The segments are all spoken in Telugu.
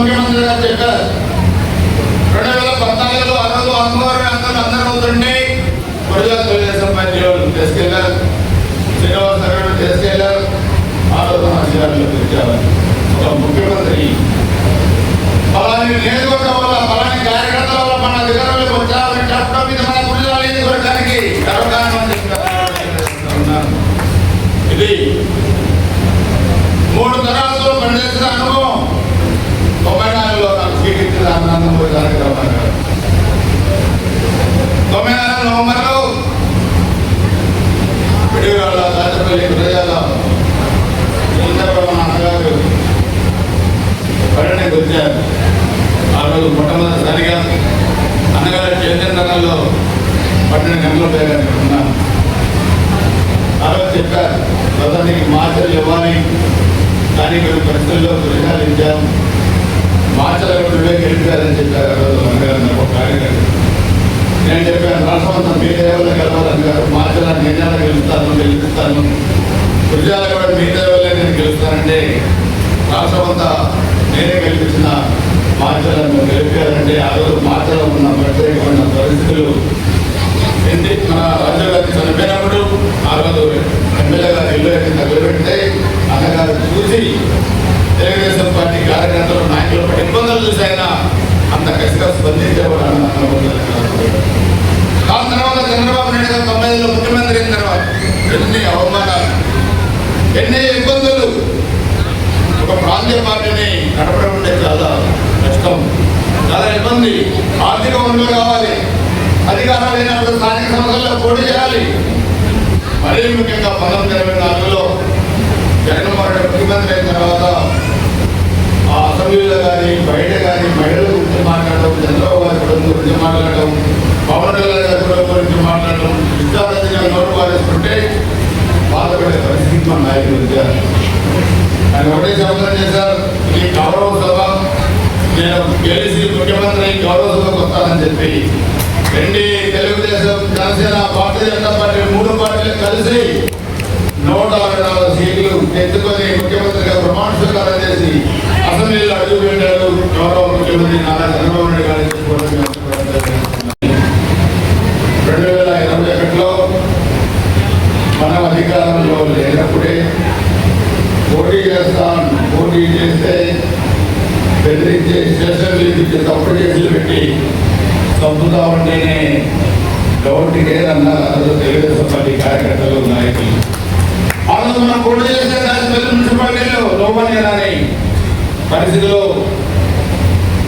ముఖ్యమంత్రి గారు చెప్పారు 2014లో అందరూ అవుతుంటే గుజరాత్ తెలుగుదేశం పార్టీ వాళ్ళు తీసుకెళ్లారు, శ్రీనివాస్ గారు తీసుకెళ్లారు. ఆ రోజు అధికారులు తెచ్చారు. ఒక ముఖ్యమంత్రి పలాని నియోజకవర్గం వల్ల పలాని కార్యకర్తల వల్ల మన అధికారులకు వచ్చామని చెప్పడం మీద మన గుజరాత్ నియోజకవర్గానికి గర్వకారణం చెప్తున్నారు. ఇది 3 తరాలతో పనిచేసిన అనుభవం 94లో నాకు స్వీకరించిన ఆనందమూరి కార్యక్రమం 94 నవంబర్లో విడివాళ్ళ దాచపల్లి ప్రజల అన్నగారు పర్యటనకు వచ్చారు. ఆ రోజు మొట్టమొదటిసారిగా అన్నగారు చైతన్యంలో 12 గంటల పేరు ఉన్నాను. ఆ రోజు చెప్పారు ప్రధానికి మార్చలు ఇవ్వాలి, కానీ కొన్ని పరిస్థితుల్లో దృశ్యాలు ఇచ్చాము, మార్చలు కూడా గెలిపారని చెప్పారు. ఆ రోజు అన్నగారు నాకు ఒక కార్యక్రమం నేను చెప్పాను, రాష్ట్రమంతా మీ దేవాలయం గెలవాలని గారు, మార్చల నిర్ణయాలు గెలుస్తాను, గుజరాత్ కూడా మీ దేవాలయం నేను గెలుస్తానంటే రాష్ట్రమంతా నేనే గెలిపించిన మార్చలను గెలిపారంటే ఆ రోజు మార్చలో ఉన్న ప్రత్యేకమైన పరిస్థితులు ఏంటి. మన రాజీవ్ గాంధీ చనిపోయినప్పుడు ఆ రోజు ఎమ్మెల్యే గారు ఇల్లు ఎన్ని తగలబెడితే అన్నగారు చూసి తెలుగుదేశం పార్టీ కార్యకర్తలు నాయకులు పడి ఇబ్బందులు చూసైనా అంత కసిగా స్పందించేవాడు. ఆ తర్వాత చంద్రబాబు నాయుడు గారు 90లో ముఖ్యమంత్రి అయిన తర్వాత ఎన్ని అవమానాలు, ఎన్ని ఇబ్బందులు. ఒక ప్రాంతీయ పార్టీని నడపడం అంటే చాలా కష్టం, చాలా ఇబ్బంది. ఆర్థిక వనరులు కావాలి, అధికారాలు లేనప్పుడు స్థానిక సంస్థల్లో పోటీ చేయాలి. మరీ ముఖ్యంగా 1924లో జగన్మోహన్ రెడ్డి ముఖ్యమంత్రి అయిన తర్వాత ఆ అసెంబ్లీలో కానీ బయట కానీ మహిళల గురించి మాట్లాడడం, చంద్రబాబు గారి కుటుంబం గురించి మాట్లాడడం, పవన్ కళ్యాణ్ గారి కుటుంబం గురించి మాట్లాడడం, విద్యార్థి నోటు వారేసుకుంటే బాధపడే పరిస్థితి మన నాయకులు వచ్చారు. ఆయన ఒకటే సంవత్సరం చేశారు, ఈ గౌరవ సభ నేను గెలిచి ముఖ్యమంత్రి గౌరవ సభకు వస్తానని చెప్పి రెండు తెలుగుదేశం, జనసేన, భారతీయ జనతా పార్టీ 3 పార్టీలు కలిసి 164 సీట్లు ఎత్తుకొని ముఖ్యమంత్రిగా ప్రమాణ స్వీకారం చేసి అసెంబ్లీలో అడుగు పెట్టారు. గౌరవ ముఖ్యమంత్రి నారా చంద్రబాబు నాయుడు గారు 2021లో మనం అధికారంలో లేనప్పుడే పోటీ చేస్తాను, పోటీ చేస్తే బెదిరించే స్టేషన్లు ఇచ్చి తప్పుడు కేసులు పెట్టి చంపుతామంటేనే గవర్నకే అన్నారు తెలుగుదేశం పార్టీ కార్యకర్తలు, నాయకులు. ఆ రోజు మనం పోటీ చేసే మున్సిపాలిటీలో లోపలి పరిస్థితిలో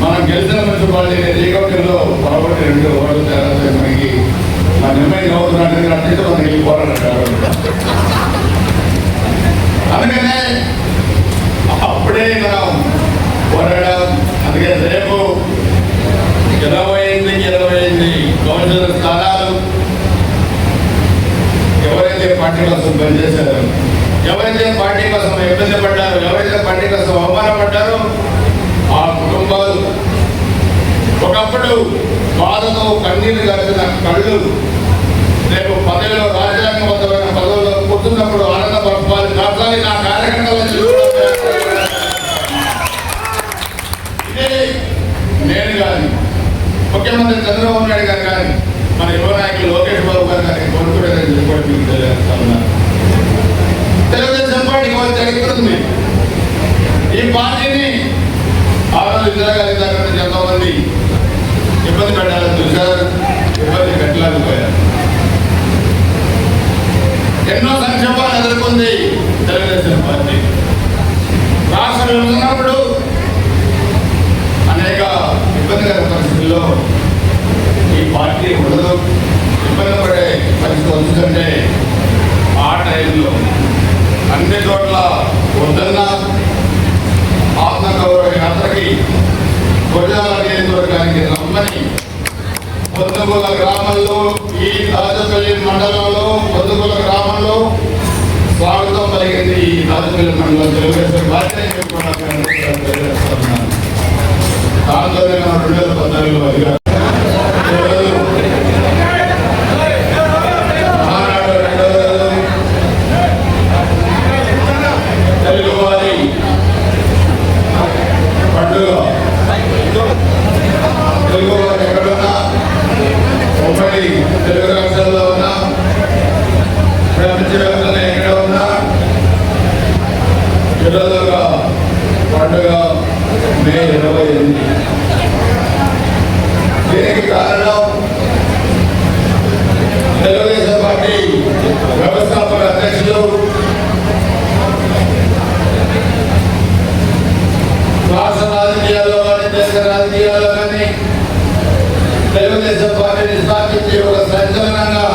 మనం గెలిచిన మున్సిపాలిటీ రీకౌంటింగ్లో పొరపాటు 2 ఓట్లు తేడా మనకి మా నిర్ణయం అవుతున్నట్టు అట్లయితే మనకి పోరాడారు. అందుకనే అప్పుడే మనం పోరాడాం. అందుకే రేపు 28 కౌన్సిలర్ స్థానాలు ఎవరైతే పార్టీ కోసం పనిచేశారో, ఎవరైతే పార్టీ కోసం ఇబ్బంది పడ్డారో, ఎవరైతే పార్టీ కోసం అవమానపడ్డారో ఆ కుటుంబాలు ఒకప్పుడు బాధతో కన్నీరు గారిన కళ్ళు రేపు పదవిలో రాజ్యాంగబద్ధమైన పదవుల్లో కూర్చున్నప్పుడు ఆనంద పరపాలి కాచాలి. నా కార్యకర్తలను ఇదే నేను కానీ ముఖ్యమంత్రి చంద్రబాబు నాయుడు గారు కానీ మన యువ నాయకులు లోకేష్ బాబు గారు కానీ కోరుకునేదని చెప్పి మీకు తెలియజేస్తా ఉన్నారు. తెలుగుదేశం పార్టీకి ఒక చరిత్ర ఉంది. ఈ పార్టీని ఆ రోజు ఇందిరాగాంధీ దగ్గర నుంచి ఎంతోమంది ఇబ్బంది పెట్టాలని చూశారు, ఇబ్బంది పెట్టలేకపోయారు. ఎన్నో సంక్షేమాలు ఎదుర్కొంది తెలుగుదేశం పార్టీ. రాష్ట్రం ఉన్నప్పుడు అనేక ఇబ్బందికర పరిస్థితుల్లో ఈ పార్టీ ఉండదు, ఇబ్బంది పడే పరిస్థితి వస్తుందంటే ఆ టైంలో అన్ని చోట్ల వద్దన్న ఆత్మగౌరవ యాత్రకి గుజరాల నియోజకవర్గానికి రమ్మని పొద్దుగుల గ్రామంలో, ఈ రాజపల్లి మండలంలో పొద్దుగుల గ్రామంలో స్వాగతం కలిగింది. ఈ రాజపల్లి మండలం తెలుగుదేశం పార్టీ దాంతో 2014లో అధికారం తెలుగువారి పండుగ పండుగ మే 28. దీనికి కారణం తెలుగుదేశం పార్టీ వ్యవస్థాపక అధ్యక్షులు రాష్ట్ర రాజకీయాల్లో కానీ దేశ రాజకీయాల్లో కానీ తెలుగుదేశం పార్టీని స్థాపించి ఒక సంచలనంగా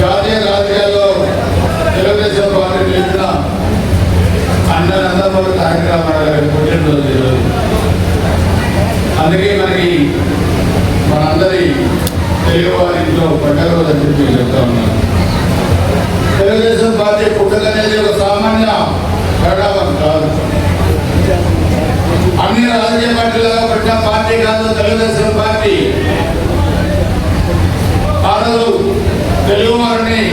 జాతీయ రాజకీయాల్లో తెలుగుదేశం పార్టీ చేసిన అన్నదందరూ కార్యక్రమాలు పుట్టినరోజు ఈరోజు. అందుకే మనకి మనందరి తెలుగు వారిలో పండుగ రోజు అని చెప్పి చెప్తా ఉన్నాను. తెలుగుదేశం పార్టీ పుట్టుక అనేది ఒక సామాన్య పరిణామం కాదు. అన్ని రాజకీయ పార్టీలుగా పుట్టిన పార్టీ కాదు తెలుగుదేశం పార్టీ. ఆ రోజు తెలుగు వారిని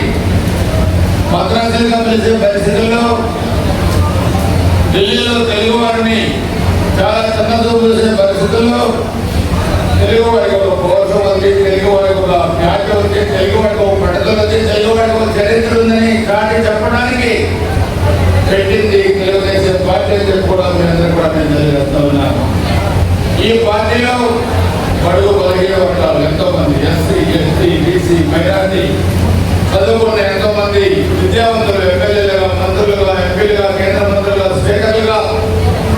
మద్రాసులుగా పిలిచే పరిస్థితుల్లో ఢిల్లీలో తెలుగు వారిని చాలా చిన్నచూపు చూసే పరిస్థితుల్లో తెలుగు వారికి ఒక పౌరుషం ఉంది, తెలుగు వారికి ఒక ఖ్యాతి ఉంది, తెలుగు వారికి ఒక పట్టుదల ఉంది, తెలుగు వారికి ఒక చరిత్ర ఉందని కానీ చెప్పడానికి పెట్టింది తెలుగుదేశం పార్టీ అని చెప్పుకోవడం మీ అందరూ కూడా నేను తెలియజేస్తా ఉన్నాను. ఈ పార్టీలో బడుగు బలహీన వర్గాలు ఎంతో మంది, ఎస్సీ ఎస్టీ బీసీ మైనారిటీ చదువుకున్న ఎంతో మంది విద్యావంతులు ఎమ్మెల్యేలుగా, మంత్రులుగా, ఎంపీలుగా, కేంద్ర మంత్రులుగా, స్పీకర్లుగా,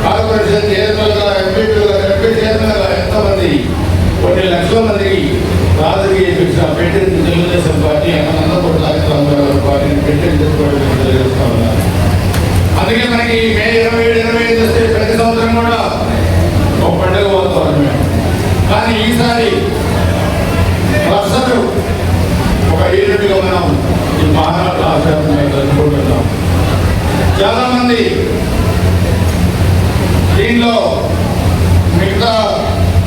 కార్పొరేషన్ చైర్మన్లుగా, ఎంపీలుగా, ఎంపీ చైర్మన్లుగా ఎంతో మంది కొన్ని లక్షల మందికి రాజకీయ శిక్షణ పెట్టింది తెలుగుదేశం పార్టీ. అనంతపురం రాజకీయ పార్టీని పెట్టింది చెప్పుకోవడం తెలియజేస్తా ఉన్నారు. అందుకే మనకి మే 27 వస్తే ప్రతి సంవత్సరం కూడా ఒక పండుగ వాతావరణమే. కానీ ఈసారి ప్రజలు ఒక యూనిట్గా మనం ఈ మహానాడు ఆచరణ జరుపుకుంటున్నాం. చాలా మంది దీనిలో మిగతా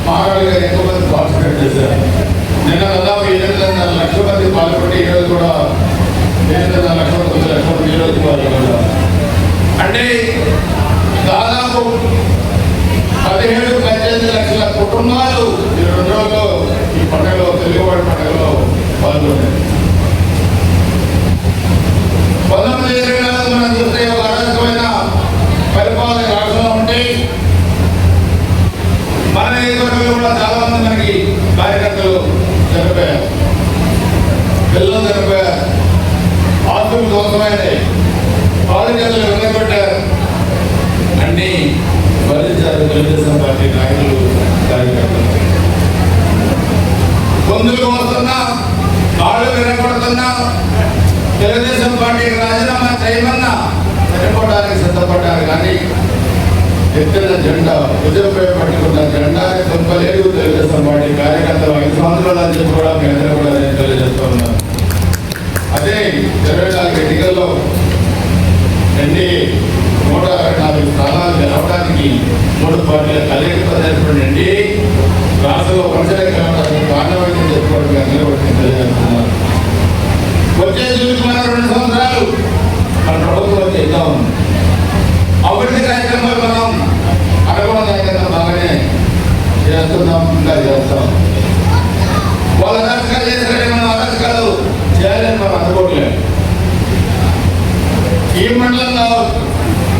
మహానాడు గారు ఎక్కువ మంది పార్టిసిపేట్ చేశారు. నిన్న దాదాపు 8.5 లక్షల మంది పాల్గొంటే ఈరోజు కూడా 8.5 లక్షల 9 లక్షల మంది ఈరోజు పాల్గొన్నారు. అంటే దాదాపు 17-18 లక్షల కుటుంబాలు ఈ 2 రోజుల్లో ఈ పండుగలో తెలుగువాడి పండుగలో పాల్గొన్నారు. 1924 మనం చూస్తే ఒక అరాచకమైన పరిపాలన రాష్ట్రంలో ఉంటే మన నియోజకవర్గంలో కూడా చాలా మంది మనకి కార్యకర్తలు చనిపోయారు, పిల్లలు చనిపోయారు, ఆస్తులు దోషమైనవి, బాధ్యతలు వెనకబెట్టారు. అన్ని భరించారు తెలుగుదేశం పార్టీ నాయకులు కార్యకర్తలు. గొంతులు వస్తున్నా, కాళ్ళు వినపడుతున్నా, తెలుగుదేశం పార్టీకి రాజీనామా చేయమన్నా చనిపోవడానికి సిద్ధపడ్డారు. కానీ ఎత్తిన జెండా భుజంపై పట్టుకున్న జెండాని చంపలేదు తెలుగుదేశం పార్టీ కార్యకర్తలు. 5 సంవత్సరాలు అని చెప్పి కూడా మీ అందరూ కూడా నేను తెలియజేస్తూ ఉన్నాను. అదే 24 ఎన్నికల్లో ఎన్డీఏ 124 స్థానాలు గెలవడానికి 3 పార్టీల కలయికతో జరిపిన ఎన్డీఏ రాష్ట్రంలో పరిచయం కలవడానికి కారణమైందని చెప్పుకోవడం మీ అందరూ కూడా నేను తెలియజేస్తున్నాను. వచ్చే జూన్కి మనం 2 సంవత్సరాలు మన ప్రభుత్వం చేద్దాం. అభివృద్ధి కార్యక్రమాలు మనం అనుకున్న దానికన్నా బాగానే చేస్తున్నాం, ఇంకా చేస్తాం. వాళ్ళ అరాచకాలు చేసినట్టు మనం అరాచకాలు చేయాలని మనం అనుకోవట్లేదు. ఈ మండలం కావచ్చు,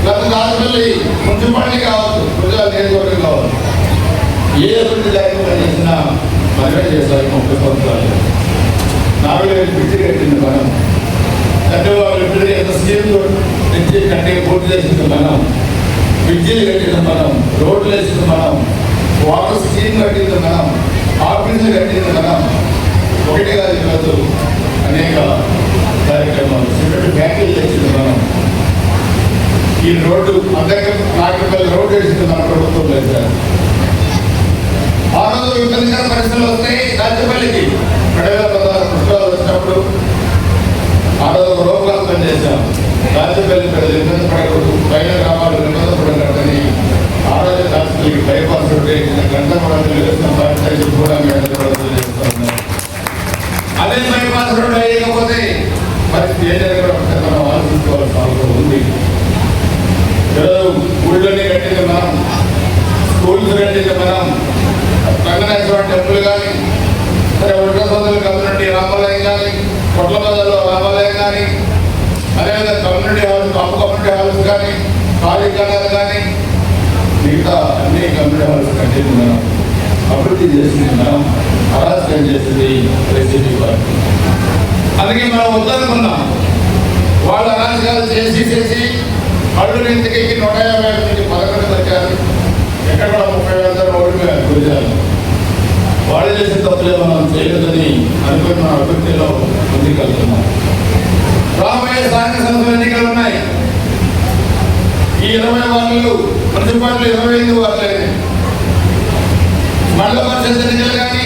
గత దాదాపల్లి మున్సిపాలిటీ కావచ్చు, గుజరాత్ నియోజకవర్గం కావచ్చు, ఏ అభివృద్ధి కార్యక్రమం చేసినా మనమే చేస్తారు. 30 సంవత్సరాలు 4,000 బ్రిడ్జి కట్టింది మనం, చంద్రబాబు బ్రిడ్జి ఎంత స్కీమ్లు తెచ్చి కట్టి పూర్తి చేసింది మనం, బ్రిడ్జిలు కట్టింది మనం, రోడ్లు వేసింది మనం, వాటర్ స్కీమ్ కట్టింది మనం, ఆఫీసులు కట్టింది మనం. ఒకటి కాదు, ఈరోజు అనేక కార్యక్రమాలు, సిమెంట్ ఫ్యాక్టరీలు తెచ్చింది మనం. ఈ రోడ్డు అందరికీ నాగపల్లి రోడ్డు వేసింది మన ప్రభుత్వం వేశారు. ఆ రోజు విపరీత పరిస్థితులు వస్తాయి. రాజపల్లికి 2016 పుష్పాలు వచ్చినప్పుడు ఆ రోజు ఒక రూపకల్పన చేశాం. రాజపల్లి ప్రజలు ఇబ్బంది పడకూడదు, పైన గ్రామాలు ఇబ్బంది పడకూడదని ఆ రోజు రాజపల్లికి బైపాస్ రోడ్డు వేసిన గంట కూడా తెలుగుదేశం పార్టీ కూడా మీ అందరూ కూడా తెలియజేస్తున్నారు. అదే బైపాస్ రోడ్డు వేయకపోతే పరిస్థితి ఏదైనా కూడా మనం ఆలోచించుకోవాల్సిన అవసరం ఉంది. ఊళ్ళోనే కట్టింది మనం, స్కూల్స్ కట్టింది మనం, రంగనాథేశ్వర టెంపుల్ కానీ, సరే ఒడ్ల సోదరుల కమ్యూనిటీ రామాలయం కానీ, కొట్ల బజార్లో రామాలయం కానీ, అదేవిధంగా కమ్యూనిటీ హాల్స్, కాపు కమ్యూనిటీ హాల్స్ కానీ, కార్యకలాపాలు కానీ మిగతా అన్ని కమ్యూనిటీ హాల్స్ కంటే మనం అభివృద్ధి చేస్తుంది, మనం అరాచకం చేస్తుంది వైసీపీ పార్టీ. అందుకే మనం వద్దనుకున్నాం. వాళ్ళ అరాచకాలు చేసి అల్లు ఇంటికి 150 11 వచ్చారు. ఎక్కడ కూడా 30,000 రోడ్డు మీద గురిజారు. వాళ్ళు చేసే తప్పులే మనం చేయలేదని అనుకుని మన అభివృద్ధిలో ముందుకెళ్తున్నాం. రాబోయే స్థానిక సంస్థల ఎన్నికలు ఉన్నాయి. ఈ 20 వార్డులు మున్సిపాలిటీ 25 వార్డులైనాయి. మండల పరిషత్ ఎన్నికలు కానీ